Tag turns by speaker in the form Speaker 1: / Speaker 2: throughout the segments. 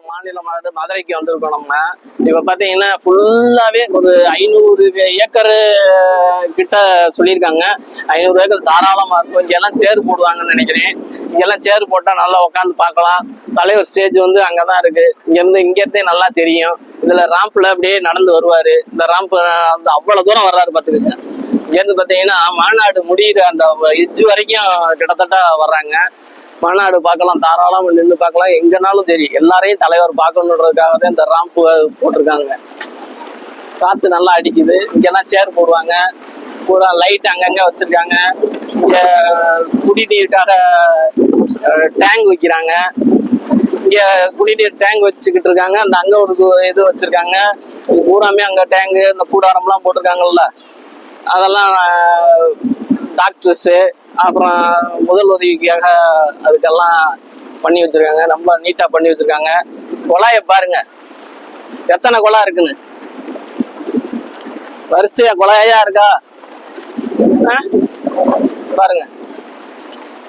Speaker 1: மாநில மாநாடு மதுரைக்கு வந்திருக்கோம். நம்ம இப்ப பாத்தீங்கன்னா ஃபுல்லாவே ஒரு 500 ஏக்கர் கிட்ட சொல்லியிருக்காங்க. 500 ஏக்கர் தாராளமா இருக்கும். இங்கெல்லாம் சேர் போடுவாங்கன்னு நினைக்கிறேன். இங்கெல்லாம் சேர் போட்டா நல்லா உட்காந்து பார்க்கலாம். தலைவர் ஸ்டேஜ் வந்து அங்கதான் இருக்கு. இங்க இருந்தே நல்லா தெரியும். இதுல ராம்ப்ல அப்படியே நடந்து வருவாரு. இந்த ராம்ப் அவ்வளவு தூரம் வர்றாரு பாத்துக்கிங்க. இங்க இருந்து பாத்தீங்கன்னா மாநாடு முடியுற அந்த எட்ஜ் வரைக்கும் கிட்டத்தட்ட வர்றாங்க. மாநாடு பார்க்கலாம், தாராளமா நின்று பார்க்கலாம். எங்கனாலும் சரி, எல்லாரையும் தலைவர் பார்க்கணுன்றதுக்காக தான் இந்த ராம்ப் போட்டிருக்காங்க. காத்து நல்லா அடிக்குது. இங்கெல்லாம் சேர் போடுவாங்க. பூரா லைட் அங்கங்க வச்சிருக்காங்க. இங்க குடிநீருக்காக டேங்க் வைக்கிறாங்க. இங்க குடிநீர் டேங்க் வச்சுக்கிட்டு இருக்காங்க. அந்த அங்க ஒரு இது வச்சிருக்காங்க. பூராமே அங்க டேங்கு, இந்த கூடாரம்லாம் போட்டிருக்காங்கல்ல, அதெல்லாம் டாக்டர்ஸு அப்புறம் முதல் உதவிக்காக அதுக்கெல்லாம் பண்ணி வச்சிருக்காங்க. ரொம்ப நீட்டா பண்ணி வச்சிருக்காங்க. குழாய பாருங்க, எத்தனை குழா இருக்குன்னு. வரிசையா குழாயா இருக்கா பாருங்க.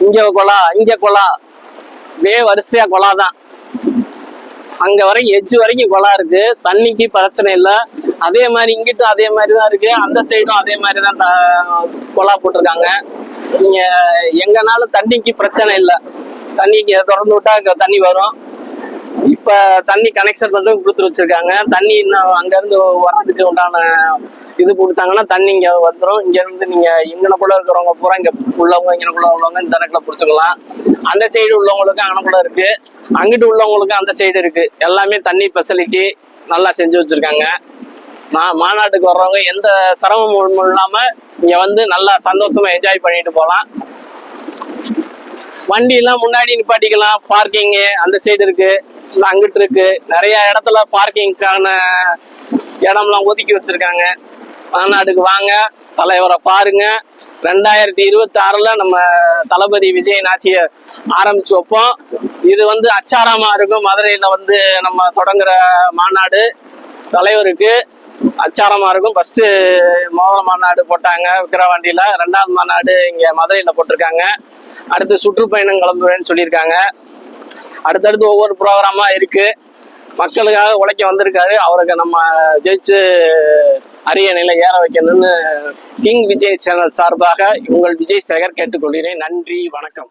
Speaker 1: இங்க குழா, இங்க குழா, அப்படியே வரிசையா குழா தான். அங்க வரைக்கும் எட்ஜ் வரைக்கும் குழா இருக்கு. தண்ணிக்கு பிரச்சனை இல்லை. அதே மாதிரி இங்கிட்டும் அதே மாதிரிதான் இருக்கு. அந்த சைடும் அதே மாதிரிதான் குழா போட்டிருக்காங்க. நீங்க எங்கனாலும் தண்ணிக்கு பிரச்சனை இல்லை. தண்ணிக்கு திறந்து விட்டா தண்ணி வரும். இப்ப தண்ணி கனெக்ஷன் மட்டும் கொடுத்து வச்சிருக்காங்க. தண்ணி இன்னும் அங்க இருந்து வர்றதுக்கு உண்டான இது கொடுத்தாங்கன்னா தண்ணி இங்க வந்துடும். இங்க இருந்து நீங்க எங்கனக்குள்ள இருக்கிறவங்க பூரா இங்க உள்ளவங்க, இங்கனக்குள்ள உள்ளவங்க இந்த கணக்குல பிடிச்சிக்கலாம். அந்த சைடு உள்ளவங்களுக்கு அங்கனக்குள்ள இருக்கு, அங்கிட்டு உள்ளவங்களுக்கு அந்த சைடு இருக்கு. எல்லாமே தண்ணி ஃபெசிலிட்டி நல்லா செஞ்சு வச்சிருக்காங்க. மாநாட்டுக்கு வர்றவங்க எந்த சிரமமும் இல்லாம இங்க வந்து நல்லா சந்தோஷமா என்ஜாய் பண்ணிட்டு போகலாம். வண்டி எல்லாம் முன்னாடி நிப்பாட்டிக்கலாம். பார்க்கிங்கு அந்த சைடு இருக்கு, அங்கிட்டு இருக்கு. நிறைய இடத்துல பார்க்கிங்கான இடம்லாம் ஒதுக்கி வச்சிருக்காங்க. மாநாட்டுக்கு வாங்க, தலைவரை பாருங்க. 2026 நம்ம தளபதி விஜய் ஆட்சியை ஆரம்பிச்சு வைப்போம். இது வந்து அச்சாரமா இருக்கும். மதுரையில வந்து நம்ம தொடங்குற மாநாடு தலைவருக்கு அச்சாரமா இருக்கும். ஃபர்ஸ்ட் முதல் மாநாடு போட்டாங்க விக்கிரவாண்டியில, 2வது மாநாடு இங்க மதுரையில போட்டிருக்காங்க. அடுத்து சுற்றுப்பயணம் கிளம்புவேன்னு சொல்லியிருக்காங்க. அடுத்தடுத்து ஒவ்வொரு ப்ரோக்ராமா இருக்கு. மக்களுக்காக உழைக்க வந்திருக்காரு. அவருக்கு நம்ம ஜெயிச்சு அரிய நிலை ஏற வைக்கணும்னு கிங் விஜய் சேனல் சார்பாக உங்கள் விஜய் சேகர் கேட்டுக்கொள்கிறேன். நன்றி, வணக்கம்.